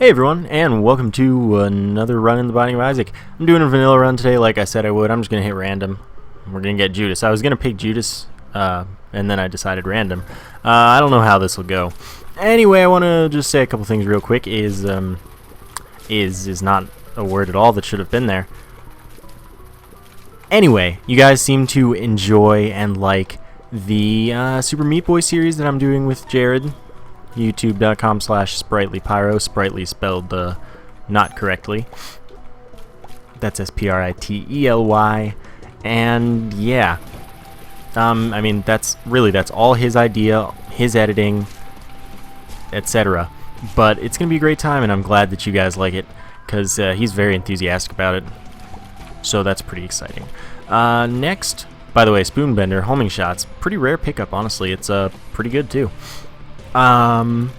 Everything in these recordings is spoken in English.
Hey everyone, and welcome to another run in the Binding of Isaac. I'm doing a vanilla run today like I said I would. I'm just going to hit random. We're going to get Judas. I was going to pick Judas, and then I decided random. I don't know how this will go. Anyway, I want to just say a couple things real quick. Is not a word at all that should have been there. Anyway, you guys seem to enjoy and like the Super Meat Boy series that I'm doing with Jared. YouTube.com/sprightlypyro, sprightly spelled not correctly. That's SPRITELY, and yeah, I mean that's all his idea, his editing, etc. But it's gonna be a great time, and I'm glad that you guys like it because he's very enthusiastic about it. So that's pretty exciting. Next, by the way, Spoonbender homing shots, pretty rare pickup. Honestly, it's pretty good too. You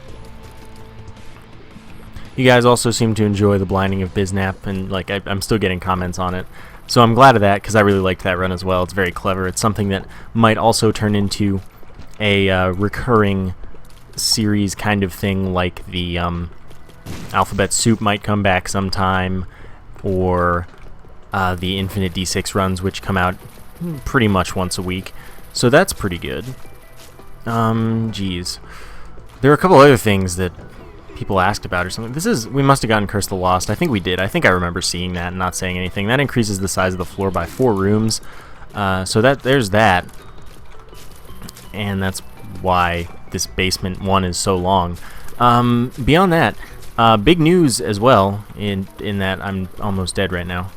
guys also seem to enjoy the blinding of bisnap, and like I'm still getting comments on it, so I'm glad of that because I really liked that run as well. It's very clever. It's something that might also turn into a recurring series kind of thing, like the alphabet soup might come back sometime, or the infinite D6 runs, which come out pretty much once a week. So that's pretty good. Geez. There are a couple other things that people asked about or something. We must have gotten Curse the Lost. I think we did. I think I remember seeing that and not saying anything. That increases the size of the floor by 4 rooms. So there's that. And that's why this basement one is so long. Beyond that, big news as well, in that I'm almost dead right now.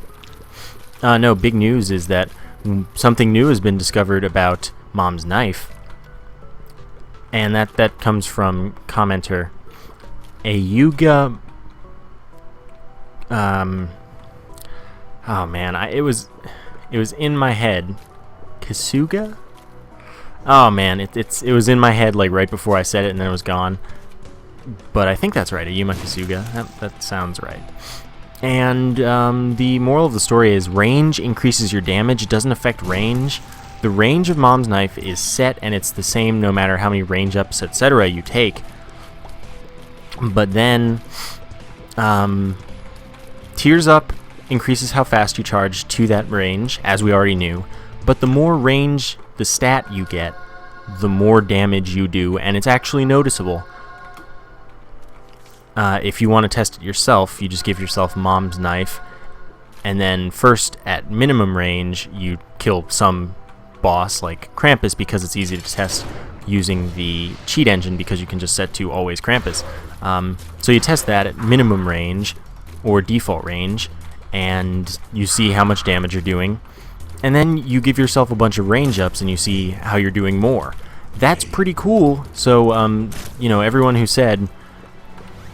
No, big news is that something new has been discovered about Mom's knife. And that comes from commenter Ayuga. Oh man, it was in my head. Kasuga. Oh man, it was in my head like right before I said it, and then it was gone. But I think that's right, Ayuma Kasuga. That sounds right. And the moral of the story is range increases your damage. It doesn't affect range. The range of Mom's knife is set, and it's the same no matter how many range ups, etc. you take. But then, Tears Up increases how fast you charge to that range, as we already knew. But the more range the stat you get, the more damage you do, and it's actually noticeable. If you want to test it yourself, you just give yourself Mom's knife, and then first, at minimum range, you kill some boss like Krampus, because it's easy to test using the cheat engine because you can just set to always Krampus. So you test that at minimum range or default range, and you see how much damage you're doing, and then you give yourself a bunch of range ups and you see how you're doing more. That's pretty cool. So you know, everyone who said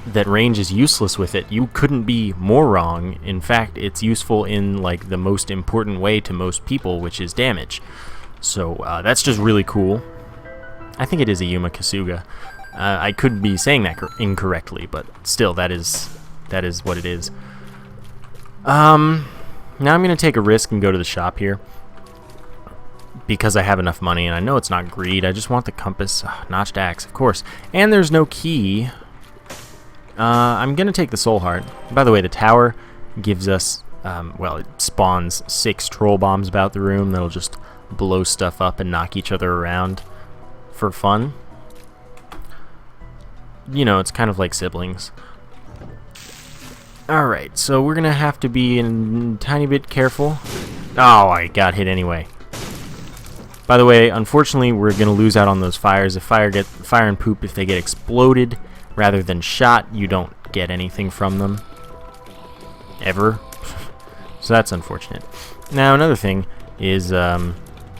that range is useless with it, you couldn't be more wrong. In fact, it's useful in like the most important way to most people, which is damage. So that's just really cool. I think it is Ayuma Kasuga. I could be saying that incorrectly, but still, that is what it is. Now I'm gonna take a risk and go to the shop here because I have enough money, and I know it's not greed. I just want the compass, notched axe, of course. And there's no key. I'm gonna take the soul heart. By the way, the tower gives us, well, it spawns 6 troll bombs about the room that'll just blow stuff up and knock each other around for fun. You know, it's kind of like siblings. Alright, so we're gonna have to be a tiny bit careful. Oh, I got hit anyway. By the way, unfortunately, we're gonna lose out on those fires. If fire and poop, if they get exploded rather than shot, you don't get anything from them. Ever. So that's unfortunate. Now, another thing is,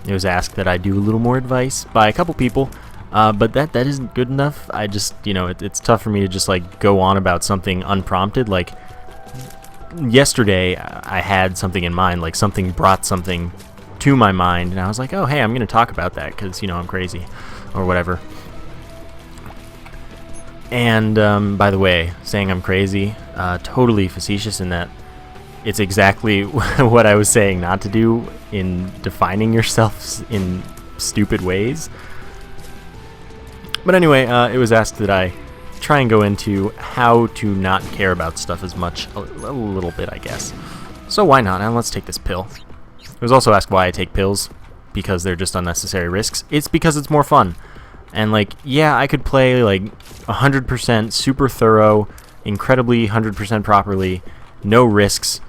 it was asked that I do a little more advice by a couple people, but that isn't good enough. I just, you know, it's tough for me to just like go on about something unprompted. Like yesterday, I had something in mind, like something brought something to my mind, and I was like, oh hey, I'm gonna talk about that because, you know, I'm crazy or whatever. And by the way, saying I'm crazy, totally facetious in that it's exactly what I was saying not to do in defining yourself in stupid ways. But anyway, it was asked that I try and go into how to not care about stuff as much a little bit, I guess. So why not? Now let's take this pill. It was also asked why I take pills, because they're just unnecessary risks. It's because it's more fun. And like, yeah, I could play like 100% super thorough, incredibly 100% properly, no risks,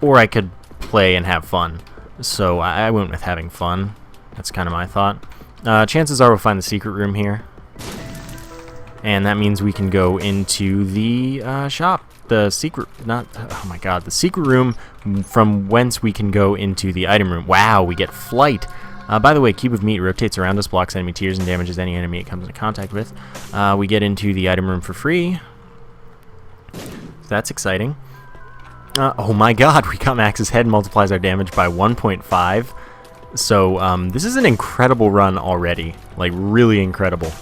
or I could play and have fun. So I went with having fun. That's kind of my thought. Chances are we'll find the secret room here. And that means we can go into the shop. The secret, oh my god, the secret room from whence we can go into the item room. Wow, we get flight. By the way, cube of meat rotates around us, blocks enemy tiers, and damages any enemy it comes into contact with. We get into the item room for free. That's exciting. Oh my god, we got Max's head, multiplies our damage by 1.5. So this is an incredible run already. Like, really incredible.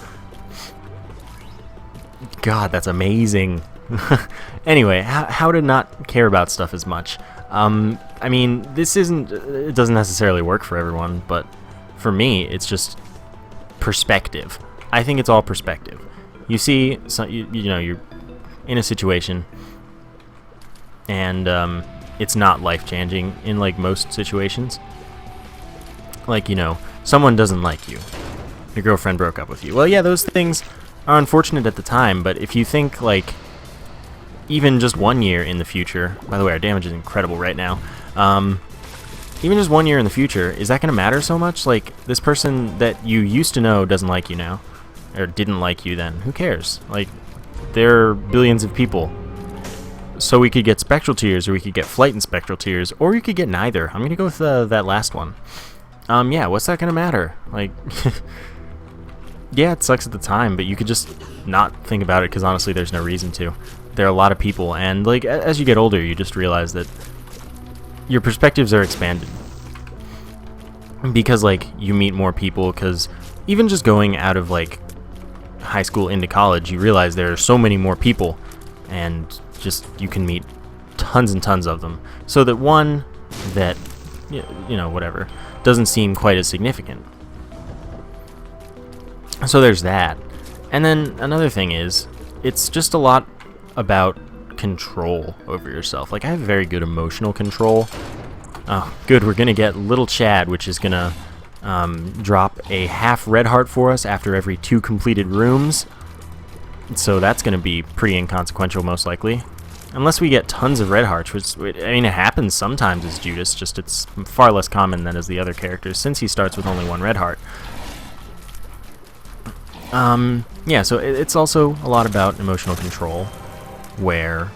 God, that's amazing. Anyway, how to not care about stuff as much. I mean, it doesn't necessarily work for everyone, but for me, it's just perspective. I think it's all perspective. You see, you know, you're in a situation, and it's not life-changing in, like, most situations. Like, you know, someone doesn't like you. Your girlfriend broke up with you. Well, yeah, those things are unfortunate at the time, but if you think, like, even just 1 year in the future, by the way, our damage is incredible right now, even just 1 year in the future, is that going to matter so much? Like, this person that you used to know doesn't like you now, or didn't like you then. Who cares? Like, there are billions of people. So we could get spectral tears, or we could get flight and spectral tears, or we could get neither. I'm going to go with that last one. Yeah, what's that going to matter? Like, yeah, it sucks at the time, but you could just not think about it, because honestly, there's no reason to. There are a lot of people, and like, as you get older, you just realize that your perspectives are expanded. Because, like, you meet more people, because even just going out of, like, high school into college, you realize there are so many more people, and just, you can meet tons and tons of them. So that one that, you know, whatever, doesn't seem quite as significant. So there's that. And then another thing is, it's just a lot about control over yourself. Like, I have very good emotional control. Oh, good, we're gonna get Little Chad, which is gonna drop a half red heart for us after every 2 completed rooms. So that's gonna be pretty inconsequential, most likely. Unless we get tons of red hearts, which, I mean, it happens sometimes as Judas, just it's far less common than as the other characters, since he starts with only 1 red heart. Yeah, so it's also a lot about emotional control, where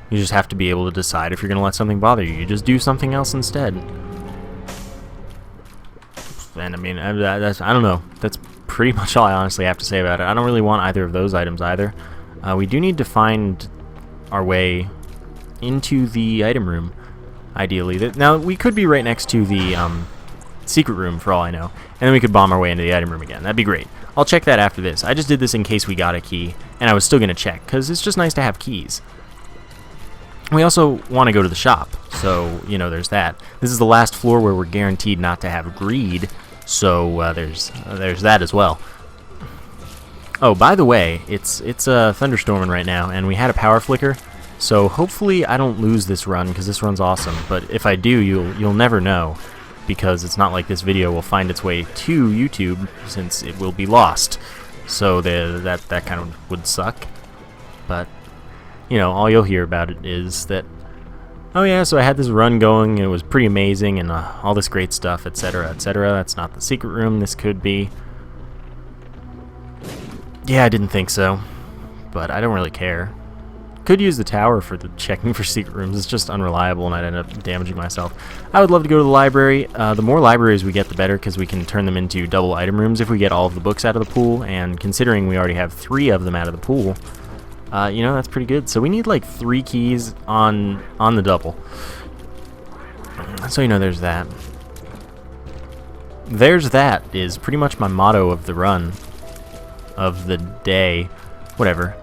you just have to be able to decide if you're going to let something bother you. You just do something else instead. And I mean, I don't know. That's pretty much all I honestly have to say about it. I don't really want either of those items either. We do need to find our way into the item room, ideally. Now, we could be right next to the secret room, for all I know, and then we could bomb our way into the item room again. That'd be great. I'll check that after this. I just did this in case we got a key, and I was still going to check, because it's just nice to have keys. We also want to go to the shop, so, you know, there's that. This is the last floor where we're guaranteed not to have greed, so there's that as well. Oh, by the way, it's thunderstorming right now, and we had a power flicker, so hopefully I don't lose this run, because this run's awesome, but if I do, you'll never know, because it's not like this video will find its way to YouTube, since it will be lost. So that kind of would suck. But, you know, all you'll hear about it is that, oh yeah, so I had this run going, and it was pretty amazing, and all this great stuff, etc., etc. That's not the secret room. This could be. Yeah, I didn't think so, but I don't really care. Could use the tower for the checking for secret rooms. It's just unreliable, and I'd end up damaging myself. I would love to go to the library. The more libraries we get, the better, because we can turn them into double item rooms if we get all of the books out of the pool, and considering we already have 3 of them out of the pool, you know, that's pretty good. So we need like 3 keys on the double. So, you know, there's that. There's that is pretty much my motto of the run, of the day, whatever.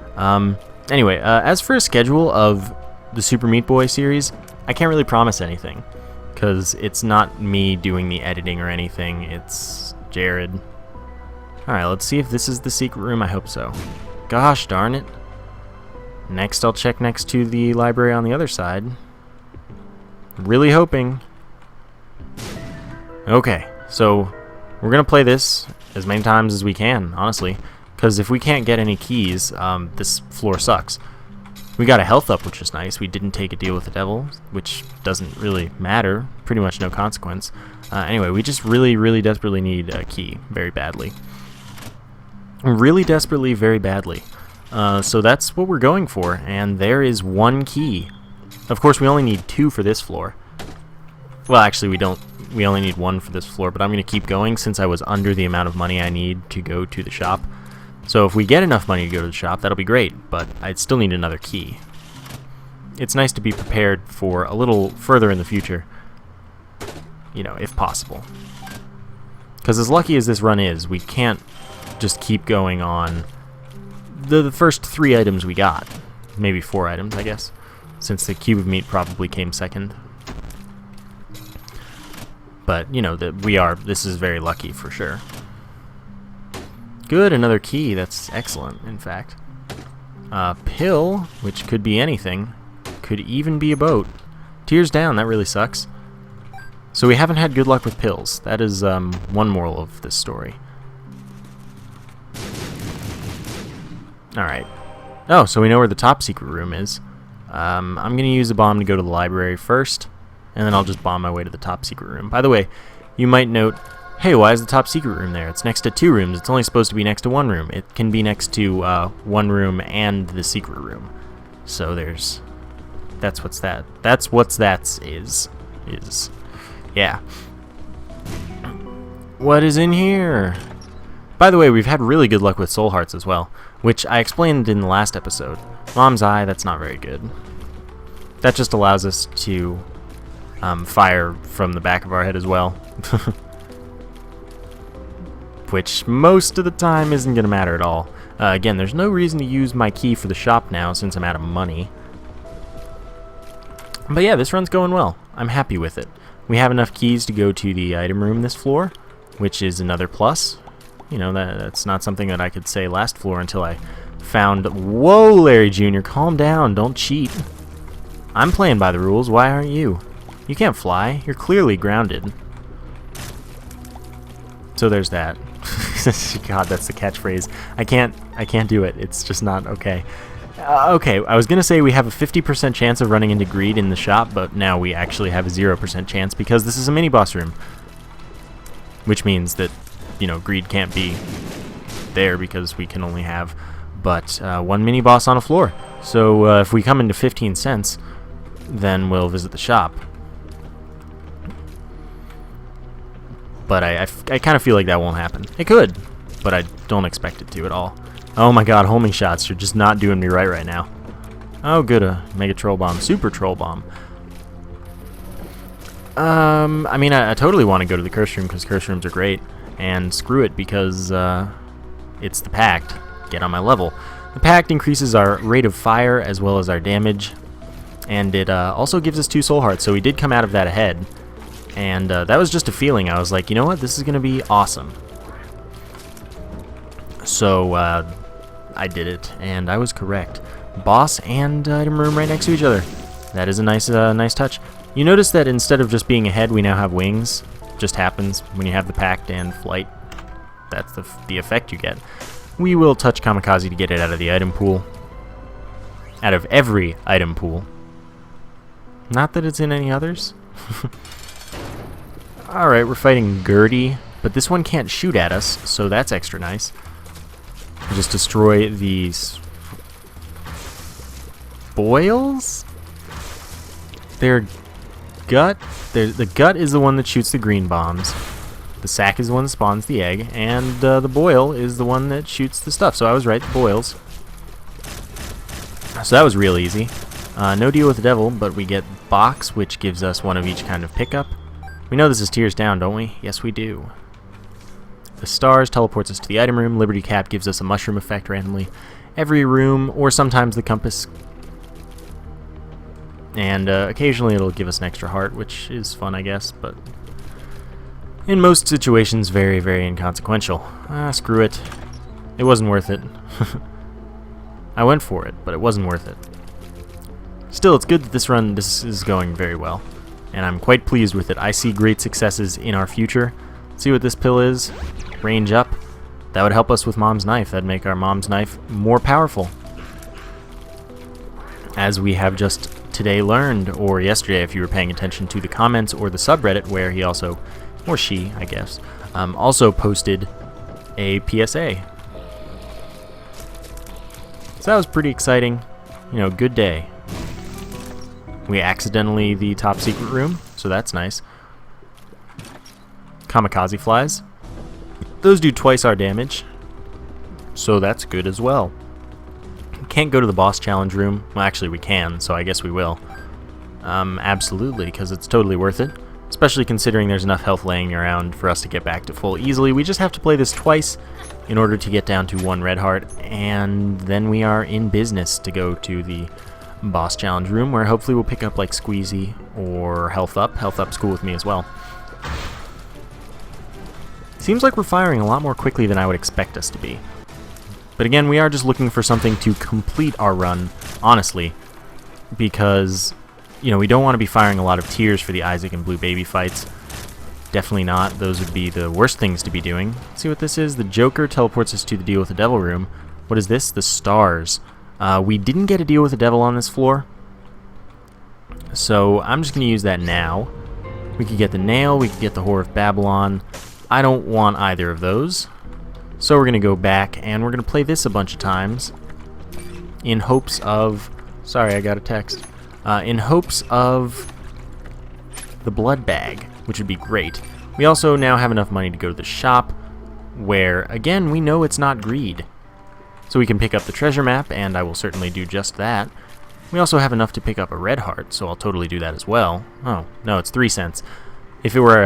Anyway, as for a schedule of the Super Meat Boy series, I can't really promise anything, because it's not me doing the editing or anything, it's Jared. Alright, let's see if this is the secret room. I hope so. Gosh darn it. Next, I'll check next to the library on the other side. Really hoping. Okay, so we're going to play this as many times as we can, honestly. Because if we can't get any keys, this floor sucks. We got a health up, which is nice. We didn't take a deal with the devil, which doesn't really matter. Pretty much no consequence. Anyway, we just really, really desperately need a key. Very badly. Really desperately, very badly. So that's what we're going for. And there is one key. Of course, we only need 2 for this floor. Well, actually, we don't. We only need 1 for this floor. But I'm going to keep going since I was under the amount of money I need to go to the shop. So if we get enough money to go to the shop, that'll be great, but I'd still need another key. It's nice to be prepared for a little further in the future, you know, if possible. Because as lucky as this run is, we can't just keep going on the first 3 items we got. Maybe 4 items, I guess, since the cube of meat probably came second. But, you know, this is very lucky for sure. Good, another key. That's excellent, in fact. Pill, which could be anything. Could even be a boat. Tears down, that really sucks. So we haven't had good luck with pills. That is one moral of this story. Alright. Oh, so we know where the top secret room is. I'm going to use a bomb to go to the library first, and then I'll just bomb my way to the top secret room. By the way, you might note, hey, why is the top secret room there? It's next to 2 rooms. It's only supposed to be next to 1 room. It can be next to 1 room and the secret room. So there's... That's what's that. That's what's that is. Yeah. What is in here? By the way, we've had really good luck with soul hearts as well, which I explained in the last episode. Mom's Eye, that's not very good. That just allows us to fire from the back of our head as well. Which most of the time isn't going to matter at all. Again, there's no reason to use my key for the shop now since I'm out of money. But yeah, this run's going well. I'm happy with it. We have enough keys to go to the item room this floor, which is another plus. You know, that's not something that I could say last floor until I found... Whoa, Larry Jr., calm down. Don't cheat. I'm playing by the rules. Why aren't you? You can't fly. You're clearly grounded. So there's that. God, that's the catchphrase. I can't do it. It's just not okay. Okay, I was gonna say we have a 50% chance of running into greed in the shop, but now we actually have a 0% chance because this is a mini boss room, which means that, you know, greed can't be there because we can only have but 1 mini boss on a floor. So if we come into 15 cents, then we'll visit the shop. But I kind of feel like that won't happen. It could, but I don't expect it to at all. Oh my god, homing shots are just not doing me right now. Oh, good, a Mega Troll Bomb. Super Troll Bomb. I mean, I totally want to go to the curse room because curse rooms are great. And screw it because it's the Pact. Get on my level. The Pact increases our rate of fire as well as our damage. And it also gives us 2 soul hearts, so we did come out of that ahead. And that was just a feeling. I was like, you know what? This is going to be awesome. So I did it, and I was correct. Boss and item room right next to each other. That is a nice touch. You notice that instead of just being ahead, we now have wings. Just happens when you have the Pact and flight. That's the effect you get. We will touch Kamikaze to get it out of the item pool. Out of every item pool. Not that it's in any others. Alright, we're fighting Gertie, but this one can't shoot at us, so that's extra nice. Just destroy these boils? Their gut? The gut is the one that shoots the green bombs. The sack is the one that spawns the egg, and the boil is the one that shoots the stuff. So I was right, the boils. So that was real easy. No deal with the devil, but we get box, which gives us 1 of each kind of pickup. We know this is tears down, don't we? Yes, we do. The stars teleports us to the item room. Liberty Cap gives us a mushroom effect randomly. Every room, or sometimes the compass. And occasionally it'll give us an extra heart, which is fun, I guess, but in most situations very, very inconsequential. Screw it. It wasn't worth it. I went for it, but it wasn't worth it. Still, it's good that this is going very well, and I'm quite pleased with it. I see great successes in our future. Let's see what this pill is. Range up. That would help us with Mom's Knife. That'd make our Mom's Knife more powerful. As we have just today learned, or yesterday if you were paying attention to the comments or the subreddit, where he also, or she, I guess, also posted a PSA. So that was pretty exciting. You know, good day. We accidentally the top secret room, so that's nice. Kamikaze flies. Those do twice our damage, so that's good as well. Can't go to the boss challenge room. Well, actually we can, so I guess we will. Absolutely, because it's totally worth it. Especially considering there's enough health laying around for us to get back to full easily. We just have to play this twice in order to get down to 1 red heart, and then we are in business to go to the boss challenge room, where hopefully we'll pick up like Squeezy or Health Up. Health Up's cool with me as well. Seems like we're firing a lot more quickly than I would expect us to be. But again, we are just looking for something to complete our run, honestly, because, you know, we don't want to be firing a lot of tears for the Isaac and Blue Baby fights. Definitely not. Those would be the worst things to be doing. Let's see what this is. The Joker teleports us to the deal with the Devil room. What is this? The stars. We didn't get a deal with the Devil on this floor, so I'm just going to use that now. We could get the Nail, we could get the Whore of Babylon. I don't want either of those, so we're going to go back and we're going to play this a bunch of times in hopes of... Sorry, I got a text. In hopes of the blood bag, which would be great. We also now have enough money to go to the shop, where, again, we know it's not greed. So we can pick up the treasure map, and I will certainly do just that. We also have enough to pick up a red heart, so I'll totally do that as well. Oh, no, it's 3 cents. If it were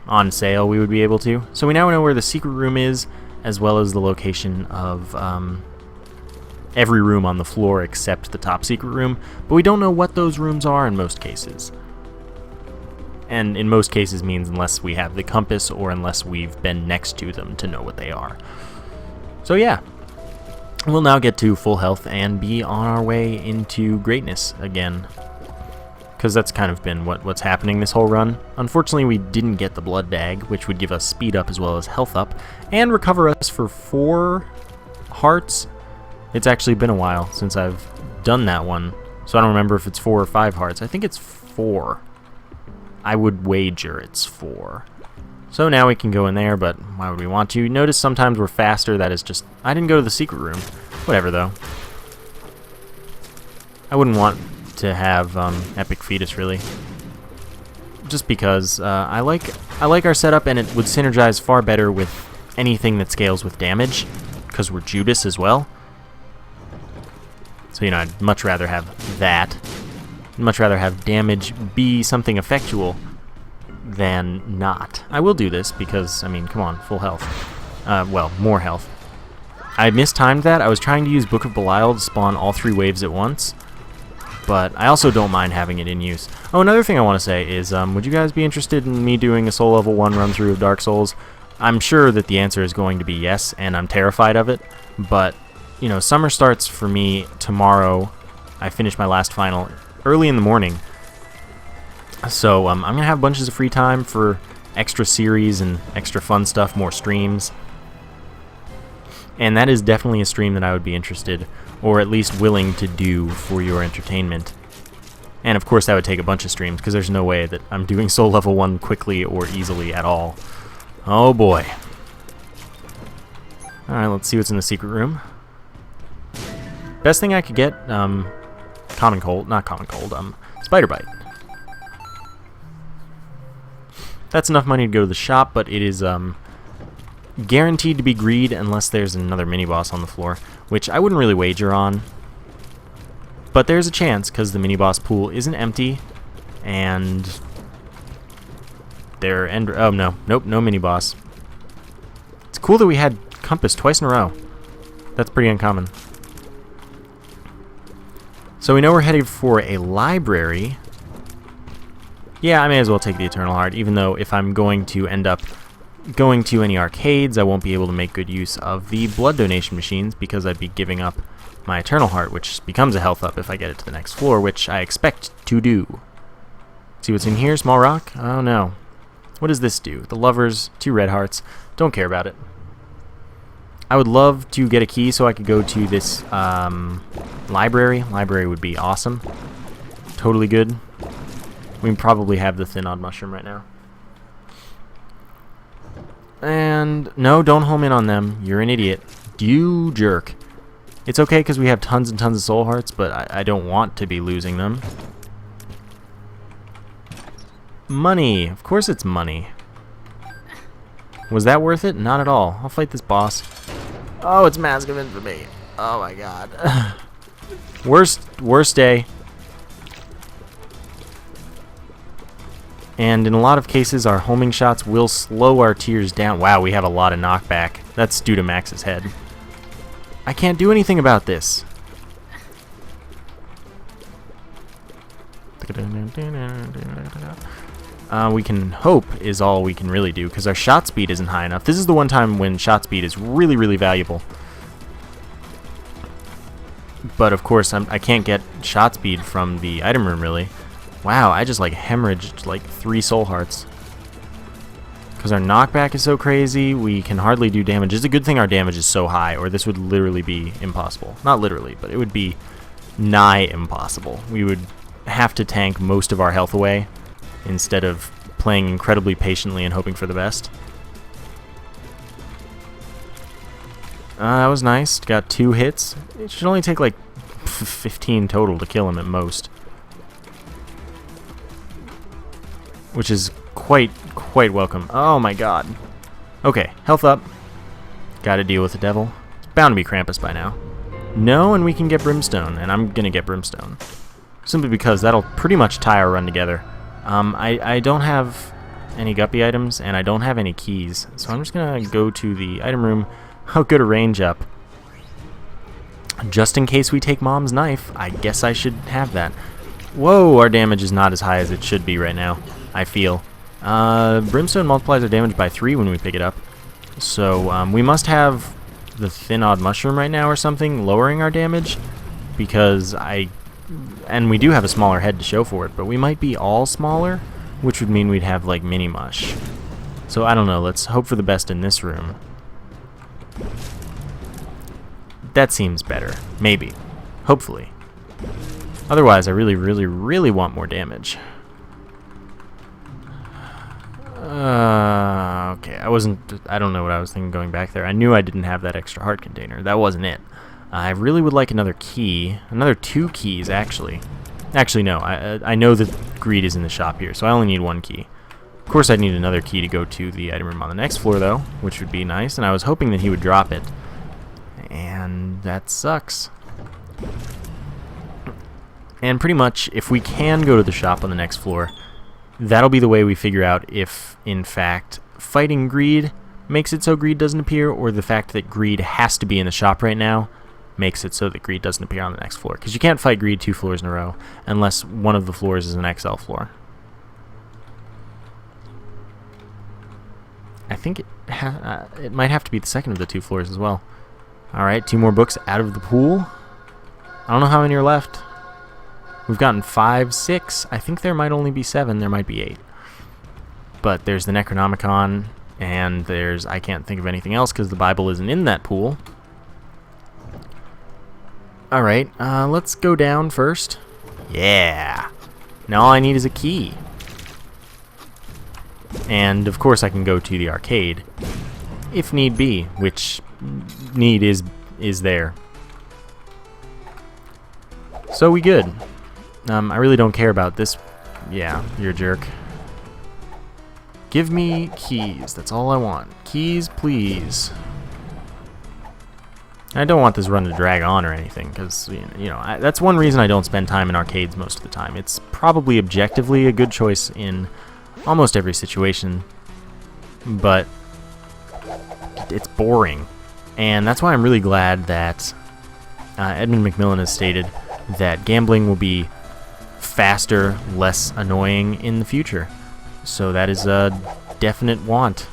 on sale, we would be able to. So we now know where the secret room is, as well as the location of every room on the floor except the top secret room, but we don't know what those rooms are in most cases. And in most cases means unless we have the compass or unless we've been next to them to know what they are. So yeah. We'll now get to full health and be on our way into greatness again. Because that's kind of been what's happening this whole run. Unfortunately, we didn't get the blood bag, which would give us speed up as well as health up, and recover us for 4 hearts. It's actually been a while since I've done that one, so I don't remember if it's 4 or 5 hearts. I think it's 4. I would wager it's 4. So now we can go in there, but why would we want to? Notice sometimes we're faster. That is just... I didn't go to the secret room. Whatever, though. I wouldn't want to have Epic Fetus, really. Just because I like our setup, and it would synergize far better with anything that scales with damage, because we're Judas as well. So, you know, I'd much rather have that. I'd much rather have damage be something effectual than not. I will do this because, I mean, come on, full health. Well, more health. I mistimed that. I was trying to use Book of Belial to spawn all 3 waves at once, but I also don't mind having it in use. Oh, another thing I want to say is, would you guys be interested in me doing a Soul Level 1 run-through of Dark Souls? I'm sure that the answer is going to be yes, and I'm terrified of it, but, you know, summer starts for me tomorrow. I finish my last final early in the morning. So I'm going to have bunches of free time for extra series and extra fun stuff, more streams. And that is definitely a stream that I would be interested, or at least willing to do for your entertainment. And of course that would take a bunch of streams, because there's no way that I'm doing Soul Level 1 quickly or easily at all. Oh boy. Alright, let's see what's in the secret room. Best thing I could get, Common Cold, not Common Cold, Spider Bite. That's enough money to go to the shop, but it is guaranteed to be greed unless there's another mini-boss on the floor, which I wouldn't really wager on. But there's a chance, because the mini-boss pool isn't empty, and they're oh, no. Nope, no mini-boss. It's cool that we had Compass twice in a row. That's pretty uncommon. So we know we're headed for a library. Yeah, I may as well take the Eternal Heart, even though if I'm going to end up going to any arcades, I won't be able to make good use of the blood donation machines, because I'd be giving up my Eternal Heart, which becomes a health up if I get it to the next floor, which I expect to do. See what's in here? Small rock? Oh no. What does this do? The lovers, 2 red hearts. Don't care about it. I would love to get a key so I could go to this library. Library would be awesome. Totally good. We probably have the thin odd mushroom right now. And no, don't home in on them. You're an idiot. You jerk. It's okay because we have tons and tons of soul hearts, but I don't want to be losing them. Money. Of course it's money. Was that worth it? Not at all. I'll fight this boss. Oh, it's Mask of Infamy. Oh my god. Worst day. And in a lot of cases, our homing shots will slow our tears down. Wow, we have a lot of knockback. That's due to Max's head. I can't do anything about this. We can hope is all we can really do, because our shot speed isn't high enough. This is the one time when shot speed is really, really valuable. But of course, I can't get shot speed from the item room, really. Wow, I just like hemorrhaged like 3 soul hearts. Because our knockback is so crazy, we can hardly do damage. It's a good thing our damage is so high, or this would literally be impossible. Not literally, but it would be nigh impossible. We would have to tank most of our health away instead of playing incredibly patiently and hoping for the best. That was nice. Got 2 hits. It should only take like 15 total to kill him at most. Which is quite welcome. Oh my god. Okay, health up. Gotta deal with the devil. It's bound to be Krampus by now. No, and we can get Brimstone, and I'm gonna get Brimstone. Simply because that'll pretty much tie our run together. I don't have any guppy items, and I don't have any keys, so I'm just gonna go to the item room. How good a range up. Just in case we take Mom's knife, I guess I should have that. Whoa, our damage is not as high as it should be right now, I feel. Brimstone multiplies our damage by 3 when we pick it up. So we must have the thin odd mushroom right now or something lowering our damage, because and we do have a smaller head to show for it, but we might be all smaller, which would mean we'd have like mini mush. So I don't know, let's hope for the best in this room. That seems better. Maybe. Hopefully. Otherwise, I really want more damage. Okay, I don't know what I was thinking going back there. I knew I didn't have that extra heart container. That wasn't it. I really would like another key. Another 2 keys, actually. Actually, no. I know that greed is in the shop here, so I only need 1 key. Of course, I'd need another key to go to the item room on the next floor, though, which would be nice, and I was hoping that he would drop it. And that sucks. And pretty much, if we can go to the shop on the next floor, that'll be the way we figure out if, in fact, fighting greed makes it so greed doesn't appear, or the fact that greed has to be in the shop right now makes it so that greed doesn't appear on the next floor. Because you can't fight greed 2 floors in a row unless one of the floors is an XL floor. I think it might have to be the second of the 2 floors as well. Alright, 2 more books out of the pool. I don't know how many are left. We've gotten 5, 6. I think there might only be 7. There might be 8. But there's the Necronomicon, and there's... I can't think of anything else because the Bible isn't in that pool. Alright, let's go down first. Yeah! Now all I need is a key. And, of course, I can go to the arcade, if need be, which need is there. So we good. I really don't care about this. Yeah, you're a jerk. Give me keys. That's all I want. Keys, please. I don't want this run to drag on or anything, because, you know, that's one reason I don't spend time in arcades most of the time. It's probably objectively a good choice in almost every situation, but it's boring. And that's why I'm really glad that Edmund Macmillan has stated that gambling will be faster, less annoying in the future. So that is a definite want.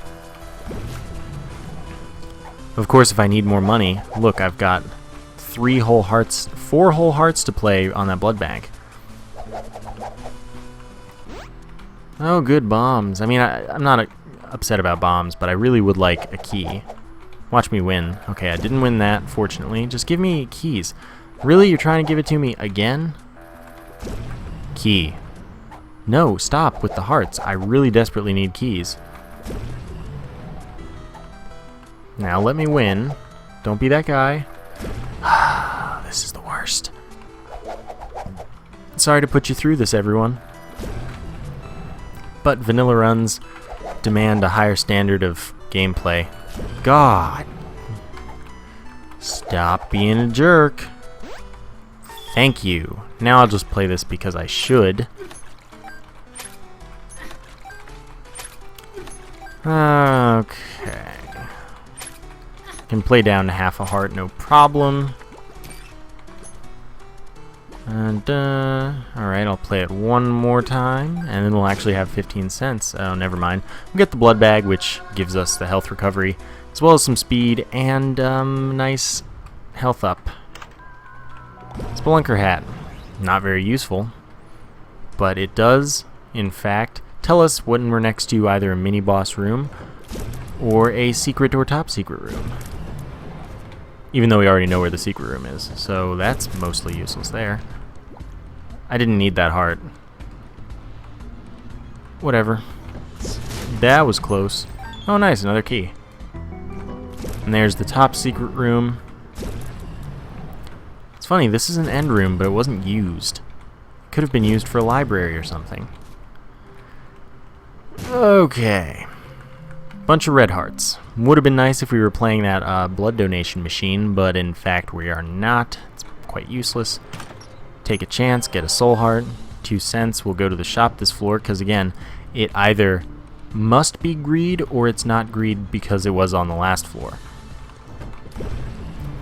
Of course, if I need more money, look, I've got 4 whole hearts to play on that blood bank. Oh, good bombs. I mean, I'm not upset about bombs, but I really would like a key. Watch me win. Okay, I didn't win that, fortunately. Just give me keys. Really? You're trying to give it to me again? Key. No, stop with the hearts. I really desperately need keys. Now let me win. Don't be that guy. This is the worst. Sorry to put you through this, everyone. But vanilla runs demand a higher standard of gameplay. God. Stop being a jerk. Thank you. Now I'll just play this because I should. Okay. Can play down to half a heart, no problem. And, alright, I'll play it one more time, and then we'll actually have 15 cents. Oh, never mind. We'll get the blood bag, which gives us the health recovery, as well as some speed, and, nice health up. Spelunker hat. Not very useful, but it does, in fact, tell us when we're next to either a mini-boss room or a secret or top-secret room. Even though we already know where the secret room is, so that's mostly useless there. I didn't need that heart. Whatever. That was close. Oh nice, another key. And there's the top secret room. It's funny, this is an end room, but it wasn't used. It could have been used for a library or something. Okay. Bunch of red hearts. Would have been nice if we were playing that blood donation machine, but in fact we are not. It's quite useless. Take a chance, get a soul heart. 2 cents. We'll go to the shop this floor, because again, it either must be greed or it's not greed because it was on the last floor.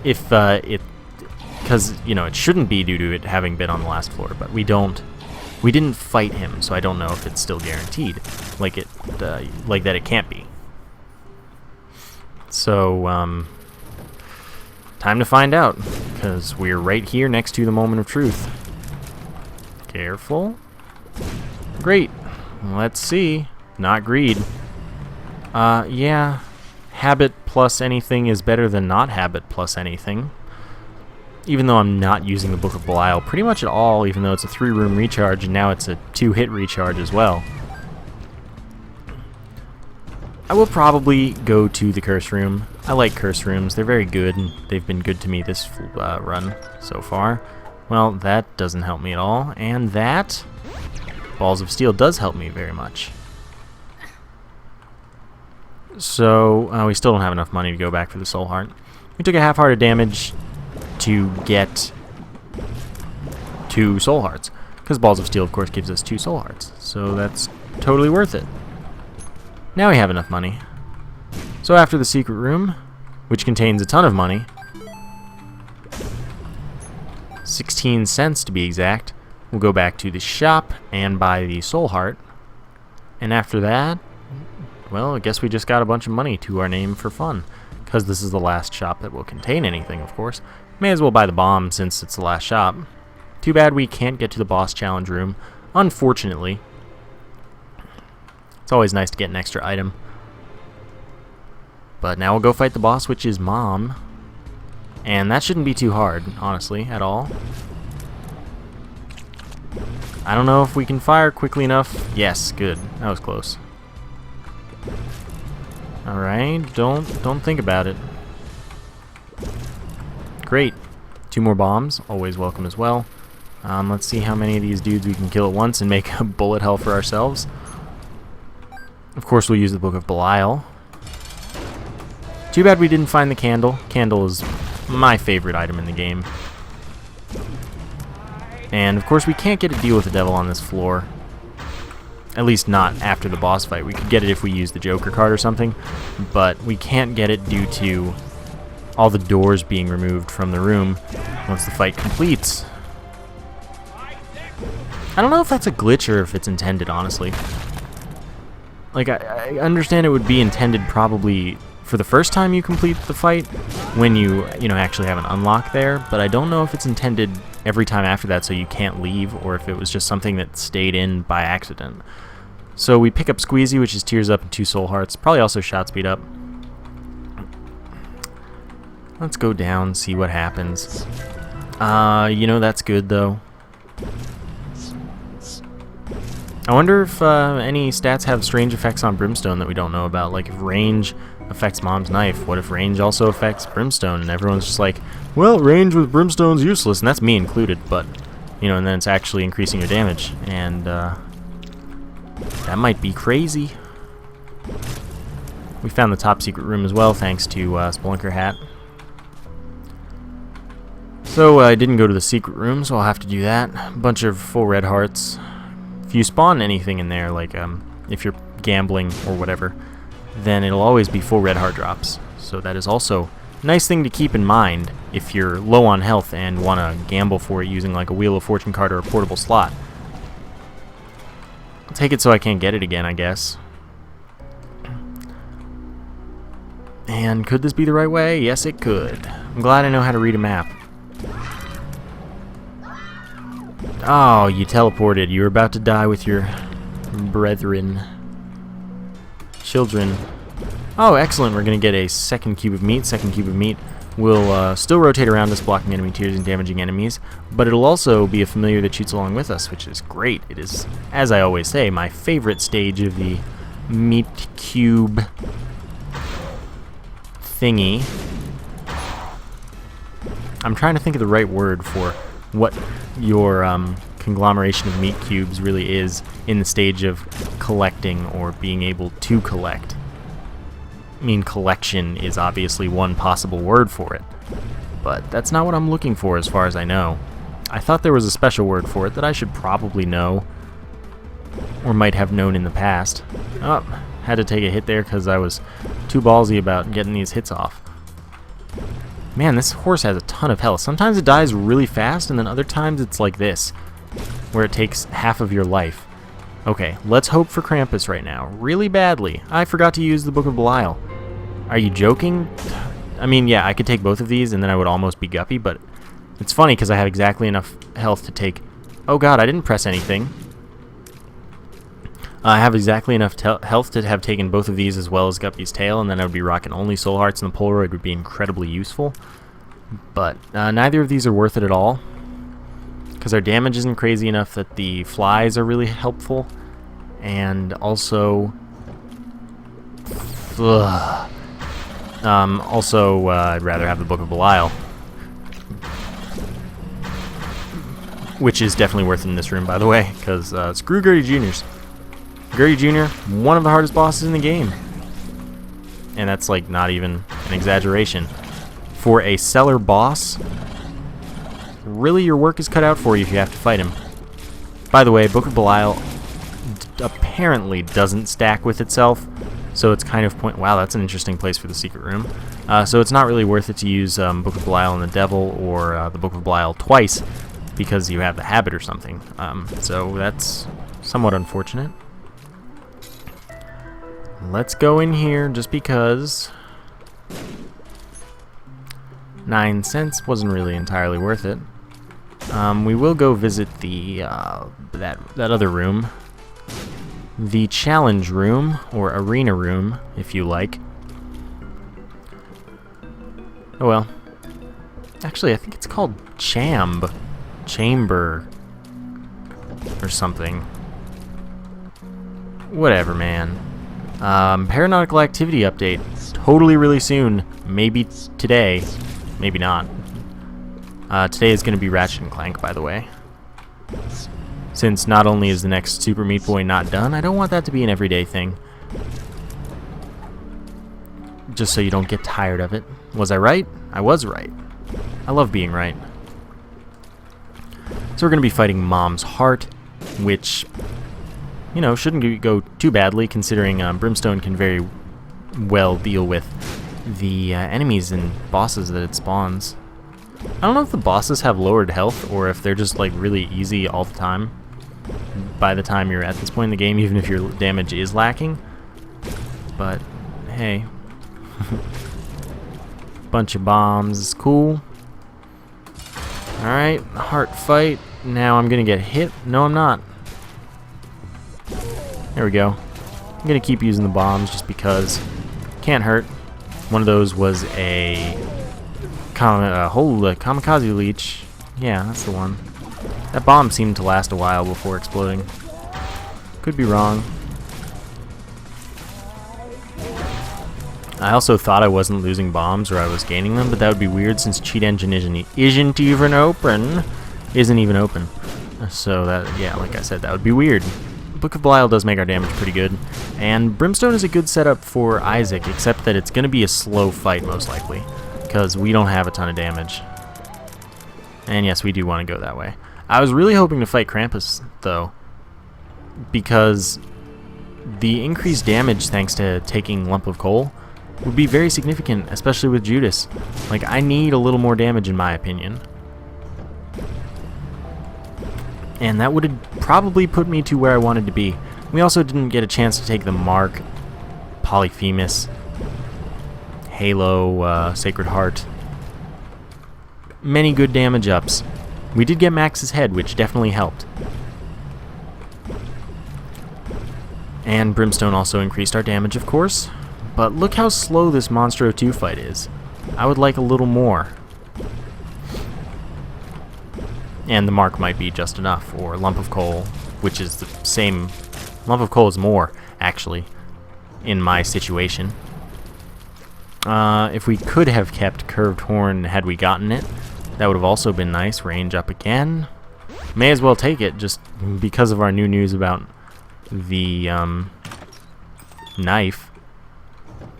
If because you know it shouldn't be due to it having been on the last floor, but we didn't fight him, so I don't know if it's still guaranteed, like that it can't be. So, time to find out, because we're right here next to the moment of truth. Careful. Great. Let's see. Not greed. Yeah. Habit plus anything is better than not habit plus anything. Even though I'm not using the Book of Belial pretty much at all, even though it's a 3-room recharge, and now it's a 2-hit recharge as well. I will probably go to the curse room. I like curse rooms. They're very good, and they've been good to me this run so far. Well, that doesn't help me at all, and that Balls of Steel does help me very much. So, we still don't have enough money to go back for the soul heart. We took a half-heart of damage to get 2 soul hearts, because Balls of Steel, of course, gives us 2 soul hearts, so that's totally worth it. Now we have enough money. So after the secret room, which contains a ton of money, 16 cents to be exact, we'll go back to the shop and buy the soul heart. And after that, well, I guess we just got a bunch of money to our name for fun, because this is the last shop that will contain anything, of course. May as well buy the bomb since it's the last shop. Too bad we can't get to the boss challenge room, unfortunately. It's always nice to get an extra item. But now we'll go fight the boss, which is Mom. And that shouldn't be too hard, honestly, at all. I don't know if we can fire quickly enough. Yes, good. That was close. Alright, don't think about it. Great. 2 more bombs, always welcome as well. Let's see how many of these dudes we can kill at once and make a bullet hell for ourselves. Of course, we'll use the Book of Belial. Too bad we didn't find the candle. Candle is my favorite item in the game. And, of course, we can't get a deal with the devil on this floor. At least not after the boss fight. We could get it if we use the Joker card or something, but we can't get it due to all the doors being removed from the room once the fight completes. I don't know if that's a glitch or if it's intended, honestly. Like, I understand it would be intended probably for the first time you complete the fight when you actually have an unlock there, but I don't know if it's intended every time after that so you can't leave, or if it was just something that stayed in by accident. So we pick up Squeezy, which is Tears Up and 2 Soul Hearts, probably also Shot Speed Up. Let's go down, see what happens. That's good though. I wonder if any stats have strange effects on Brimstone that we don't know about. Like if range affects Mom's Knife, what if range also affects Brimstone? And everyone's just like, well, range with Brimstone's useless, and that's me included, but, and then it's actually increasing your damage, and that might be crazy. We found the top secret room as well, thanks to Spelunker Hat. So I didn't go to the secret room, so I'll have to do that. A bunch of full red hearts. If you spawn anything in there, like if you're gambling or whatever, then it'll always be full red heart drops. So that is also a nice thing to keep in mind if you're low on health and want to gamble for it using like a Wheel of Fortune card or a portable slot. I'll take it so I can't get it again, I guess. And could this be the right way? Yes, it could. I'm glad I know how to read a map. Oh, you teleported. You were about to die with your brethren. Children. Oh, excellent. We're going to get a second cube of meat. Second cube of meat will still rotate around us, blocking enemy tiers and damaging enemies, but it'll also be a familiar that shoots along with us, which is great. It is, as I always say, my favorite stage of the meat cube thingy. I'm trying to think of the right word for what your conglomeration of meat cubes really is in the stage of collecting or being able to collect. I mean, collection is obviously one possible word for it, but that's not what I'm looking for as far as I know. I thought there was a special word for it that I should probably know, or might have known in the past. Oh, had to take a hit there because I was too ballsy about getting these hits off. Man, this horse has a ton of health. Sometimes it dies really fast, and then other times it's like this, where it takes half of your life. Okay, let's hope for Krampus right now. Really badly. I forgot to use the Book of Belial. Are you joking? I mean, yeah, I could take both of these, and then I would almost be Guppy, but it's funny because I have exactly enough health to take... Oh god, I didn't press anything. I have exactly enough health to have taken both of these as well as Guppy's tail, and then I would be rocking only Soul Hearts, and the Polaroid would be incredibly useful. But neither of these are worth it at all, because our damage isn't crazy enough that the flies are really helpful, and also... I'd rather have the Book of Belial, which is definitely worth it in this room, by the way, because screw Gertie Jr.'s. Gertie Jr., one of the hardest bosses in the game. And that's like not even an exaggeration. For a seller boss, really your work is cut out for you if you have to fight him. By the way, Book of Belial apparently doesn't stack with itself, so it's kind of wow, that's an interesting place for the secret room. So it's not really worth it to use Book of Belial and the Devil, or the Book of Belial twice, because you have the habit or something. So that's somewhat unfortunate. Let's go in here just because 9 cents wasn't really entirely worth it. We will go visit the that other room, the challenge room, or arena room, if you like. Oh well. Actually, I think it's called Chamber or something. Whatever, man. Paranautical activity update. Totally really soon. Maybe today. Maybe not. Today is going to be Ratchet & Clank, by the way. Since not only is the next Super Meat Boy not done, I don't want that to be an everyday thing. Just so you don't get tired of it. Was I right? I was right. I love being right. So we're going to be fighting Mom's Heart, which... shouldn't go too badly, considering Brimstone can very well deal with the enemies and bosses that it spawns. I don't know if the bosses have lowered health, or if they're just like really easy all the time, by the time you're at this point in the game, even if your damage is lacking. But, hey, Bunch of bombs is cool. Alright, heart fight. Now I'm gonna get hit. No, I'm not. There we go. I'm gonna keep using the bombs just because. Can't hurt. One of those was a kamikaze leech. Yeah, that's the one. That bomb seemed to last a while before exploding. Could be wrong. I also thought I wasn't losing bombs or I was gaining them, but that would be weird since cheat engine isn't even open. So that, yeah, like I said, that would be weird. Book of Belial does make our damage pretty good, and Brimstone is a good setup for Isaac, except that it's going to be a slow fight most likely, because we don't have a ton of damage. And yes, we do want to go that way. I was really hoping to fight Krampus, though, because the increased damage thanks to taking Lump of Coal would be very significant, especially with Judas. Like, I need a little more damage in my opinion. And that would have probably put me to where I wanted to be. We also didn't get a chance to take the Mark, Polyphemus, Halo, Sacred Heart. Many good damage ups. We did get Max's head, which definitely helped. And Brimstone also increased our damage, of course. But look how slow this Monstro 2 fight is. I would like a little more. And the Mark might be just enough, or Lump of Coal, which is the same. Lump of Coal is more, actually, in my situation. If we could have kept Curved Horn had we gotten it, that would have also been nice. Range up again. May as well take it, just because of our new news about the knife.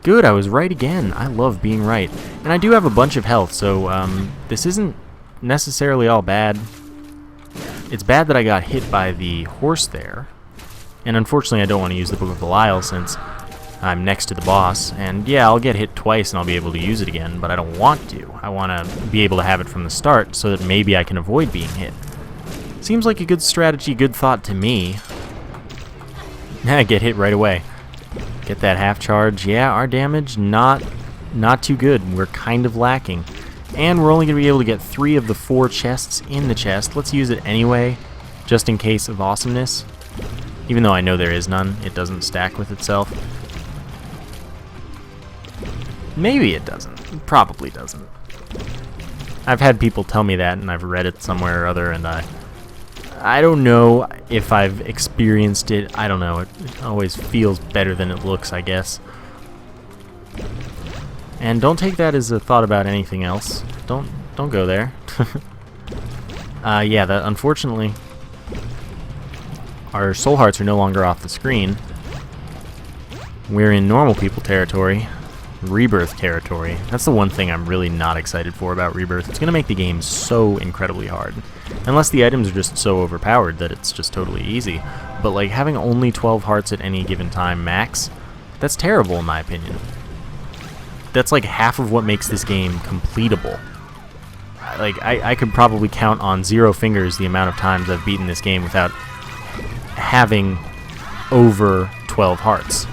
Good, I was right again. I love being right. And I do have a bunch of health, so this isn't necessarily all bad. It's bad that I got hit by the horse there. And unfortunately I don't want to use the Book of Belial since I'm next to the boss. And yeah, I'll get hit twice and I'll be able to use it again, but I don't want to. I want to be able to have it from the start so that maybe I can avoid being hit. Seems like a good strategy, good thought to me. Get hit right away. Get that half charge. Yeah, our damage, not too good. We're kind of lacking. And we're only going to be able to get 3 of the 4 chests in the chest. Let's use it anyway, just in case of awesomeness. Even though I know there is none, it doesn't stack with itself. Maybe it doesn't. It probably doesn't. I've had people tell me that, and I've read it somewhere or other, and I don't know if I've experienced it. I don't know. It always feels better than it looks, I guess. And don't take that as a thought about anything else. Don't go there. Yeah, that unfortunately our soul hearts are no longer off the screen. We're in normal people territory. Rebirth territory. That's the one thing I'm really not excited for about Rebirth. It's going to make the game so incredibly hard. Unless the items are just so overpowered that it's just totally easy. But like having only 12 hearts at any given time max, that's terrible in my opinion. That's like half of what makes this game completable. Like I could probably count on 0 fingers the amount of times I've beaten this game without having over 12 hearts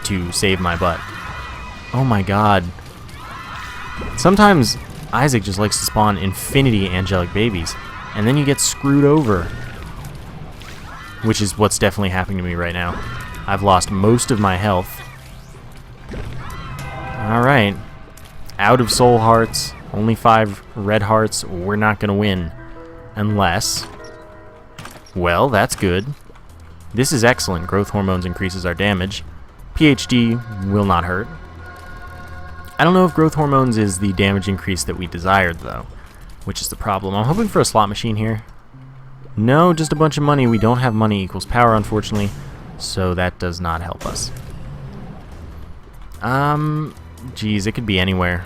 to save my butt. Oh my god. Sometimes Isaac just likes to spawn infinity angelic babies, and then you get screwed over. Which is what's definitely happening to me right now. I've lost most of my health. Alright. Out of soul hearts, only 5 red hearts, we're not going to win. Unless... Well, that's good. This is excellent. Growth hormones increases our damage. PhD will not hurt. I don't know if growth hormones is the damage increase that we desired, though, which is the problem. I'm hoping for a slot machine here. No, just a bunch of money. We don't have money equals power, unfortunately, so that does not help us. Geez, it could be anywhere.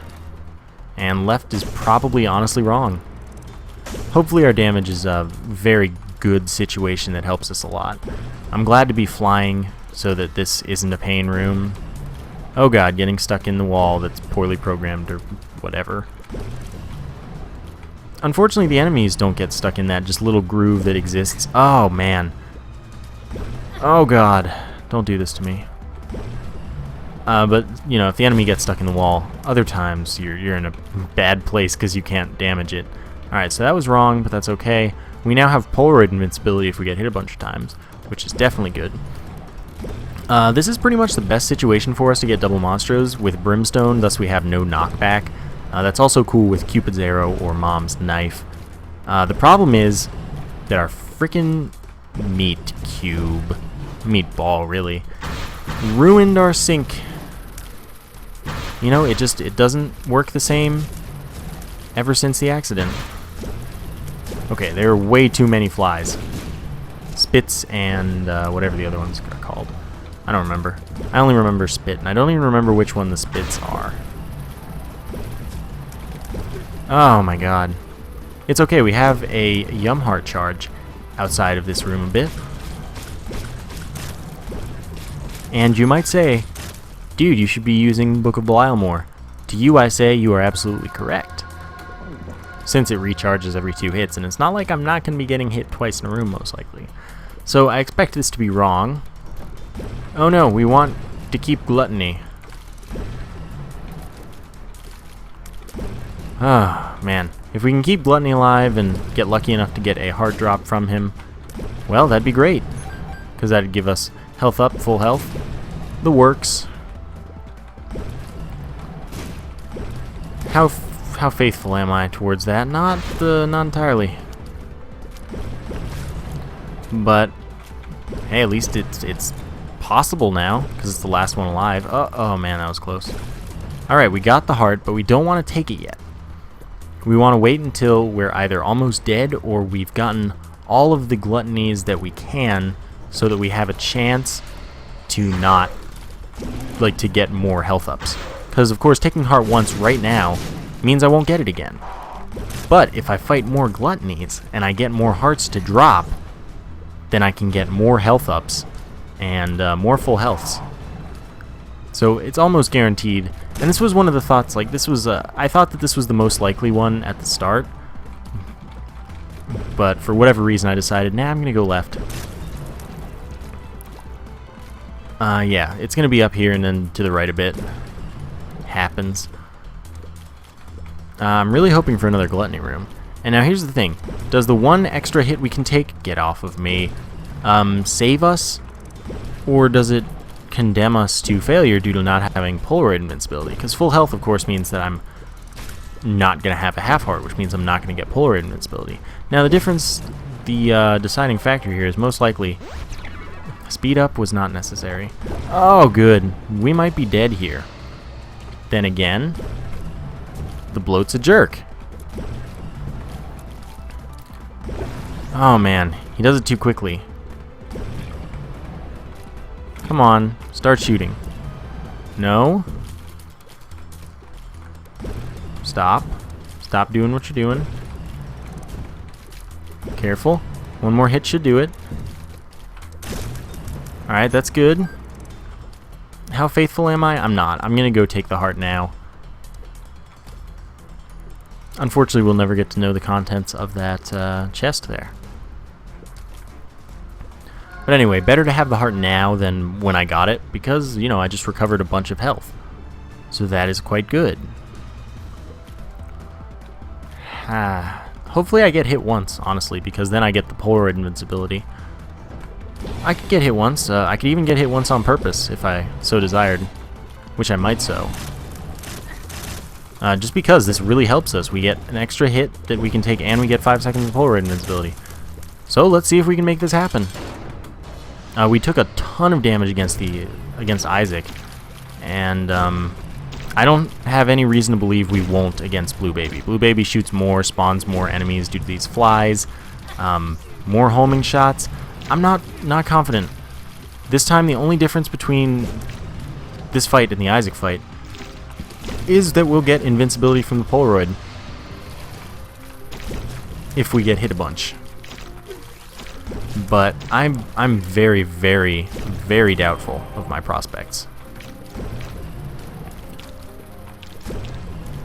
And left is probably honestly wrong. Hopefully our damage is a very good situation that helps us a lot. I'm glad to be flying so that this isn't a pain room. Oh god, getting stuck in the wall that's poorly programmed or whatever. Unfortunately, the enemies don't get stuck in that just little groove that exists. Oh, man. Oh god. Don't do this to me. But, you know, if the enemy gets stuck in the wall, other times you're in a bad place because you can't damage it. Alright, so that was wrong, but that's okay. We now have Polaroid invincibility if we get hit a bunch of times, which is definitely good. This is pretty much the best situation for us to get double Monstros with Brimstone, thus we have no knockback. That's also cool with Cupid's Arrow or Mom's Knife. The problem is that our freaking meatball really, ruined our sync. You know, it doesn't work the same ever since the accident. Okay, there are way too many flies. Spits and whatever the other ones are called. I don't remember. I only remember Spit, and I don't even remember which one the Spits are. Oh my god. It's okay, we have a Yum Heart charge outside of this room a bit. And you might say, dude, you should be using Book of Belial more. To you I say you are absolutely correct, since it recharges every 2 hits, and it's not like I'm not going to be getting hit twice in a room, most likely. So I expect this to be wrong. Oh no, we want to keep Gluttony. Ah, man. If we can keep Gluttony alive and get lucky enough to get a heart drop from him, well, that'd be great, because that'd give us health up, full health. The works. How faithful am I towards that? Not entirely. But hey, at least it's possible now because it's the last one alive. Oh man, that was close. All right, we got the heart, but we don't want to take it yet. We want to wait until we're either almost dead or we've gotten all of the gluttonies that we can, so that we have a chance to not to get more health ups. Because of course, taking heart once right now means I won't get it again. But if I fight more gluttonies and I get more hearts to drop, then I can get more health ups and more full healths. So it's almost guaranteed. And this was one of the thoughts, I thought that this was the most likely one at the start. But for whatever reason I decided, nah, I'm going to go left. Yeah, it's going to be up here and then to the right a bit. Happens. I'm really hoping for another gluttony room. And now here's the thing. Does the one extra hit we can take, get off of me, save us? Or does it condemn us to failure due to not having Polaroid invincibility? Because full health, of course, means that I'm not going to have a half heart, which means I'm not going to get Polaroid invincibility. Now the difference, the deciding factor here is most likely speed up was not necessary. Oh, good. We might be dead here. Then again, the bloat's a jerk. Oh man, he does it too quickly. Come on, start shooting. No. Stop. Stop doing what you're doing. Careful. One more hit should do it. Alright, that's good. How faithful am I? I'm not. I'm going to go take the heart now. Unfortunately, we'll never get to know the contents of that chest there. But anyway, better to have the heart now than when I got it, because, you know, I just recovered a bunch of health. So that is quite good. Hopefully I get hit once, honestly, because then I get the Polaroid invincibility. I could get hit once. I could even get hit once on purpose if I so desired, which I might so. Just because this really helps us. We get an extra hit that we can take, and we get 5 seconds of Polaroid invincibility. So let's see if we can make this happen. We took a ton of damage against Isaac, and I don't have any reason to believe we won't against Blue Baby. Blue Baby shoots more, spawns more enemies due to these flies, more homing shots. I'm not confident. This time the only difference between this fight and the Isaac fight is that we'll get invincibility from the Polaroid if we get hit a bunch. But I'm very, very, very doubtful of my prospects.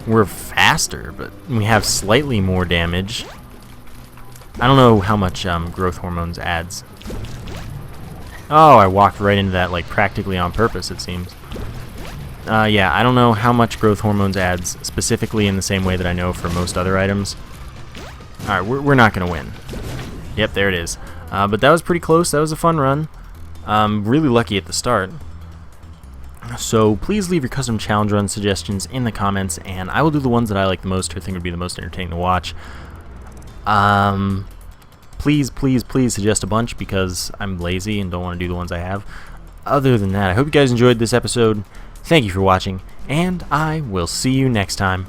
We're faster, but we have slightly more damage. I don't know how much growth hormones adds. Oh, I walked right into that, like, practically on purpose, it seems. Yeah, I don't know how much growth hormones adds specifically in the same way that I know for most other items. Alright, we're not going to win. Yep, there it is. But that was pretty close. That was a fun run. Really lucky at the start. So please leave your custom challenge run suggestions in the comments, and I will do the ones that I like the most or think would be the most entertaining to watch. Please suggest a bunch because I'm lazy and don't want to do the ones I have. Other than that, I hope you guys enjoyed this episode. Thank you for watching, and I will see you next time.